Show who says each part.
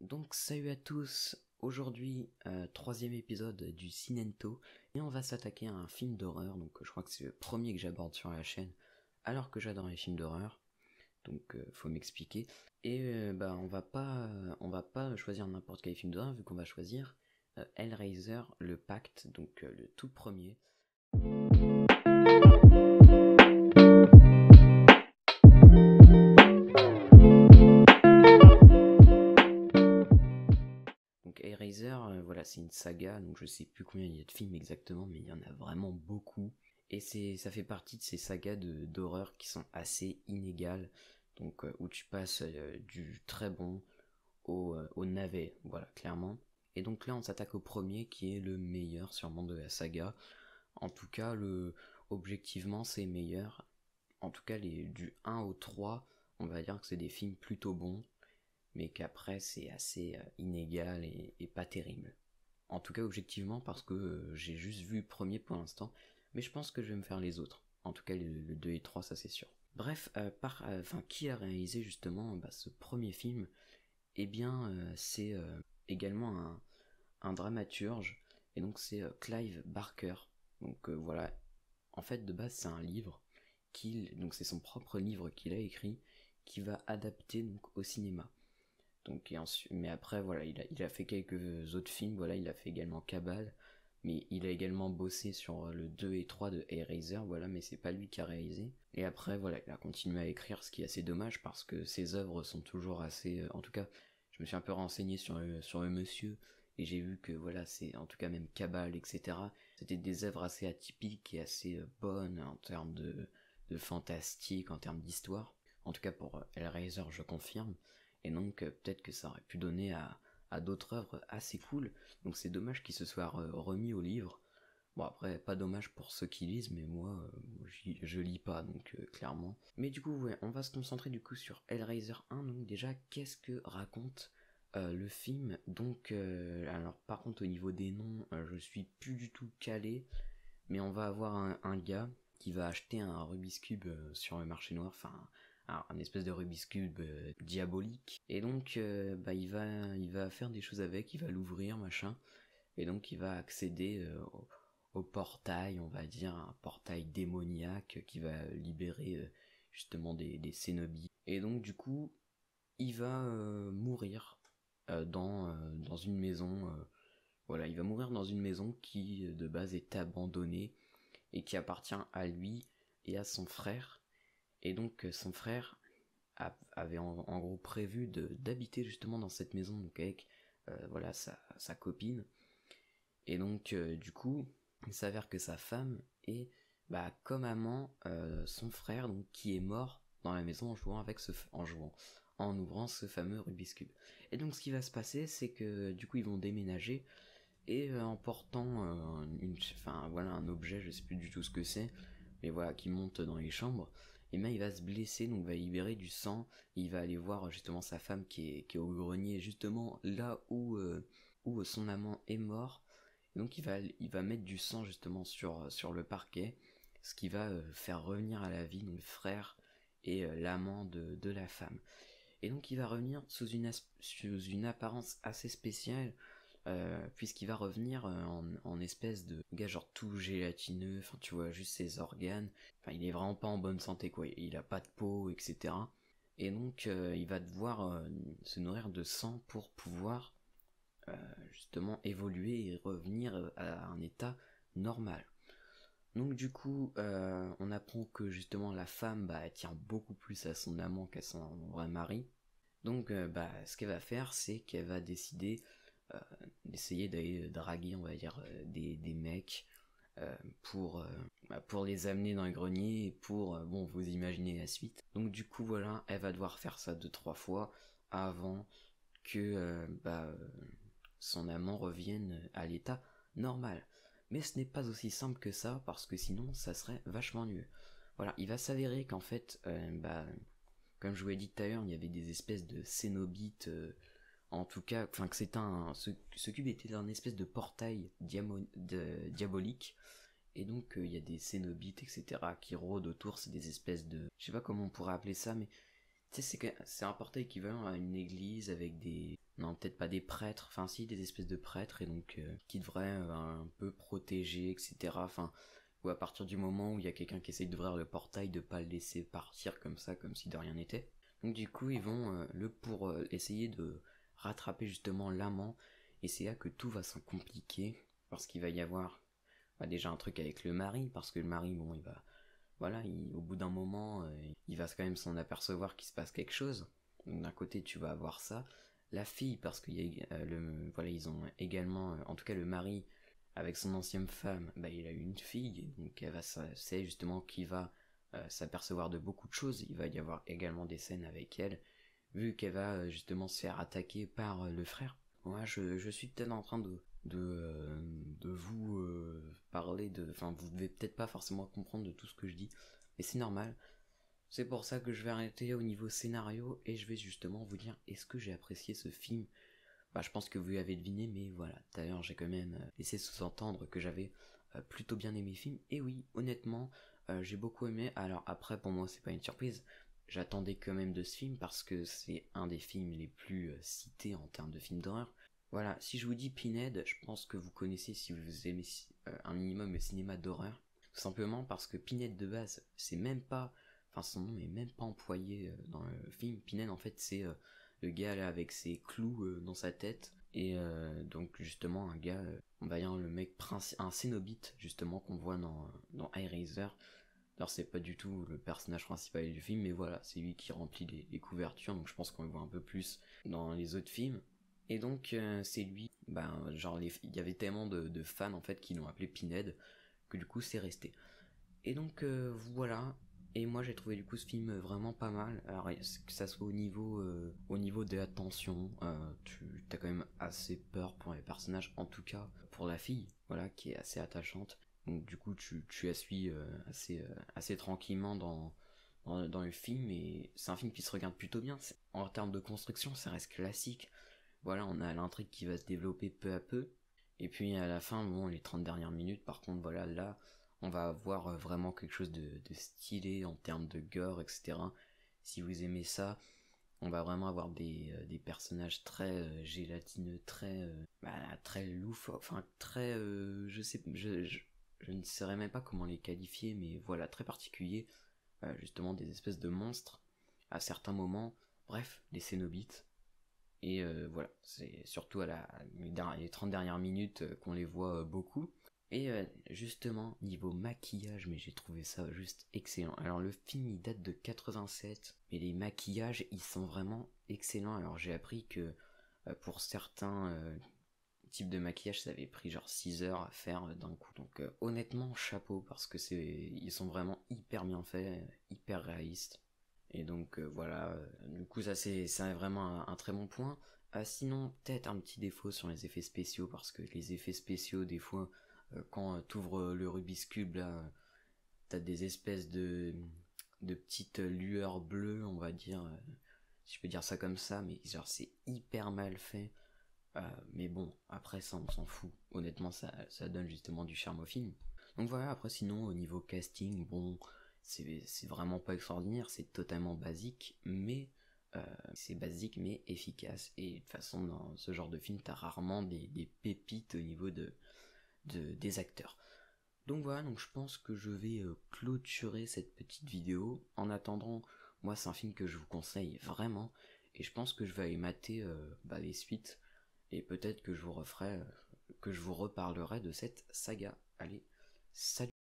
Speaker 1: Donc salut à tous, aujourd'hui troisième épisode du Cinento et on va s'attaquer à un film d'horreur, donc je crois que c'est le premier que j'aborde sur la chaîne alors que j'adore les films d'horreur, donc faut m'expliquer. Et on va pas choisir n'importe quel film d'horreur vu qu'on va choisir Hellraiser, le Pacte, donc le tout premier. Donc Hellraiser, voilà, c'est une saga, donc je sais plus combien il y a de films exactement, mais il y en a vraiment beaucoup. Et ça fait partie de ces sagas d'horreur qui sont assez inégales, donc où tu passes du très bon au navet, voilà, clairement. Et donc là, on s'attaque au premier qui est le meilleur sûrement de la saga. En tout cas, objectivement, c'est meilleur. En tout cas, du 1 au 3, on va dire que c'est des films plutôt bons, mais qu'après c'est assez inégal et pas terrible. En tout cas objectivement parce que j'ai juste vu le premier pour l'instant, mais je pense que je vais me faire les autres. En tout cas le 2 et 3 ça c'est sûr. Bref, qui a réalisé justement ce premier film? Eh bien c'est également un dramaturge, et donc c'est Clive Barker. Donc voilà, en fait de base c'est un livre, donc c'est son propre livre qu'il a écrit, qui va adapter donc au cinéma. Donc, mais après, voilà, il a fait quelques autres films. Voilà, il a fait également Cabal, mais il a également bossé sur le 2 et 3 de Hellraiser, voilà, mais c'est pas lui qui a réalisé. Et après, voilà, il a continué à écrire, ce qui est assez dommage parce que ses œuvres sont toujours assez. En tout cas, je me suis un peu renseigné sur le monsieur et j'ai vu que, voilà, c'est en tout cas même Cabal, etc. C'était des œuvres assez atypiques et assez bonnes en termes de fantastique, en termes d'histoire. En tout cas, pour Hellraiser, je confirme. Et donc peut-être que ça aurait pu donner à d'autres œuvres assez cool. Donc c'est dommage qu'il se soit remis au livre. Bon après, pas dommage pour ceux qui lisent, mais moi, je lis pas, donc clairement. Mais du coup, ouais, on va se concentrer du coup sur Hellraiser 1. Donc déjà, qu'est-ce que raconte le film? Donc, alors par contre au niveau des noms, je suis plus du tout calé, mais on va avoir un gars qui va acheter un Rubik's Cube sur le marché noir, enfin un espèce de Rubik's Cube diabolique, et donc il va faire des choses avec, il va l'ouvrir machin, et donc il va accéder au portail, on va dire un portail démoniaque qui va libérer justement des cénobites, et donc du coup il va mourir dans une maison. Voilà, il va mourir dans une maison qui de base est abandonnée et qui appartient à lui et à son frère. Et donc son frère avait en gros prévu d'habiter justement dans cette maison, donc avec voilà sa copine. Et donc du coup, il s'avère que sa femme est comme amant son frère, donc qui est mort dans la maison en ouvrant ce fameux Rubik's Cube. Et donc ce qui va se passer, c'est que du coup ils vont déménager, et en portant voilà, un objet, je sais plus du tout ce que c'est, mais voilà, qui monte dans les chambres, et bien il va se blesser, donc va libérer du sang, et il va aller voir justement sa femme qui est au grenier, justement là où son amant est mort. Et donc il va mettre du sang justement sur le parquet, ce qui va faire revenir à la vie donc, le frère et l'amant de la femme. Et donc il va revenir sous une apparence assez spéciale, puisqu'il va revenir en espèce de gars genre tout gélatineux, enfin tu vois juste ses organes, enfin il est vraiment pas en bonne santé quoi, il a pas de peau, etc. Et donc il va devoir se nourrir de sang pour pouvoir euh, justement évoluer et revenir à un état normal. Donc du coup, on apprend que justement la femme, elle tient beaucoup plus à son amant qu'à son vrai mari. Donc ce qu'elle va faire, c'est qu'elle va décider euh, d'essayer d'aller draguer, on va dire, des mecs euh, pour, euh, pour les amener dans le grenier et pour, bon, vous imaginez la suite. Donc du coup, voilà, elle va devoir faire ça 2, 3 fois avant que son amant revienne à l'état normal. Mais ce n'est pas aussi simple que ça, parce que sinon ça serait vachement mieux. Voilà, il va s'avérer qu'en fait, comme je vous l'ai dit tout à l'heure, il y avait des espèces de cénobites, en tout cas, enfin que c'est ce cube était un espèce de portail diabolique, et donc il y a des cénobites, etc., qui rôdent autour, c'est des espèces de, je sais pas comment on pourrait appeler ça, mais Tu sais, c'est un portail équivalent à une église avec des... Non, peut-être pas des prêtres, enfin si, des espèces de prêtres, et donc qui devraient un peu protéger, etc. Enfin, ou à partir du moment où il y a quelqu'un qui essaye d'ouvrir le portail, de pas le laisser partir comme ça, comme si de rien n'était. Donc du coup, ils vont pour essayer de rattraper justement l'amant, et c'est là que tout va s'en compliquer, parce qu'il va y avoir déjà un truc avec le mari, parce que le mari, bon, il va voilà, au bout d'un moment, il va quand même s'en apercevoir qu'il se passe quelque chose. Donc d'un côté, tu vas avoir ça. La fille, parce qu'il y a voilà, ils ont également, en tout cas le mari, avec son ancienne femme, bah, il a eu une fille, donc c'est justement qu'il va s'apercevoir de beaucoup de choses. Il va y avoir également des scènes avec elle, vu qu'elle va justement se faire attaquer par le frère. Moi, je suis peut-être en train de vous parler de... Enfin, vous devez peut-être pas forcément comprendre de tout ce que je dis, mais c'est normal. C'est pour ça que je vais arrêter au niveau scénario et je vais justement vous dire est-ce que j'ai apprécié ce film. Bah, je pense que vous l'avez deviné, mais voilà. D'ailleurs, j'ai quand même laissé sous-entendre que j'avais plutôt bien aimé le film. Et oui, honnêtement, j'ai beaucoup aimé. Alors après, pour moi, c'est pas une surprise. J'attendais quand même de ce film parce que c'est un des films les plus cités en termes de films d'horreur. Voilà, si je vous dis Pinhead, je pense que vous connaissez si vous aimez un minimum le cinéma d'horreur. Tout simplement parce que Pinhead de base, c'est même pas... Enfin, son nom est même pas employé dans le film. Pinhead, en fait, c'est le gars là avec ses clous dans sa tête. Et donc, justement, un gars, on va dire le mec un cénobite, justement, qu'on voit dans Hellraiser. Alors, c'est pas du tout le personnage principal du film, mais voilà, c'est lui qui remplit les couvertures. Donc, je pense qu'on le voit un peu plus dans les autres films. Et donc c'est lui, genre il y avait tellement de fans en fait qui l'ont appelé Pinhead que du coup c'est resté. Et donc voilà, et moi j'ai trouvé du coup ce film vraiment pas mal. Alors que ça soit au niveau de la tension, tu as quand même assez peur pour les personnages, en tout cas pour la fille, voilà, qui est assez attachante. Donc du coup tu la suis assez tranquillement dans le film, et c'est un film qui se regarde plutôt bien. En termes de construction, ça reste classique. Voilà, on a l'intrigue qui va se développer peu à peu. Et puis à la fin, bon, les 30 dernières minutes, par contre, voilà, là, on va avoir vraiment quelque chose de stylé en termes de gore, etc. Si vous aimez ça, on va vraiment avoir des personnages très gélatineux, très loufoques, enfin très, je sais, je ne saurais même pas comment les qualifier, mais voilà, très particuliers, justement des espèces de monstres à certains moments. Bref, les Cénobites. Et voilà, c'est surtout les 30 dernières minutes qu'on les voit beaucoup. Et justement, niveau maquillage, mais j'ai trouvé ça juste excellent. Alors le film il date de 87, mais les maquillages ils sont vraiment excellents. Alors j'ai appris que pour certains types de maquillage ça avait pris genre 6 heures à faire d'un coup. Donc honnêtement chapeau parce que ils sont vraiment hyper bien faits, hyper réalistes. Et donc voilà, du coup c'est vraiment un très bon point. Sinon, peut-être un petit défaut sur les effets spéciaux, parce que les effets spéciaux, des fois, quand t'ouvres le Rubik's Cube, là, t'as des espèces de petites lueurs bleues, on va dire, si je peux dire ça comme ça, mais genre c'est hyper mal fait. Mais bon, après ça on s'en fout. Honnêtement, ça donne justement du charme au film. Donc voilà, après sinon au niveau casting, bon, c'est vraiment pas extraordinaire, c'est totalement basique, mais c'est basique mais efficace. Et de toute façon, dans ce genre de film, t'as rarement des pépites au niveau des acteurs. Donc voilà, donc je pense que je vais clôturer cette petite vidéo. En attendant, moi c'est un film que je vous conseille vraiment, et je pense que je vais aller mater les suites, et peut-être que je vous reparlerai de cette saga. Allez, salut!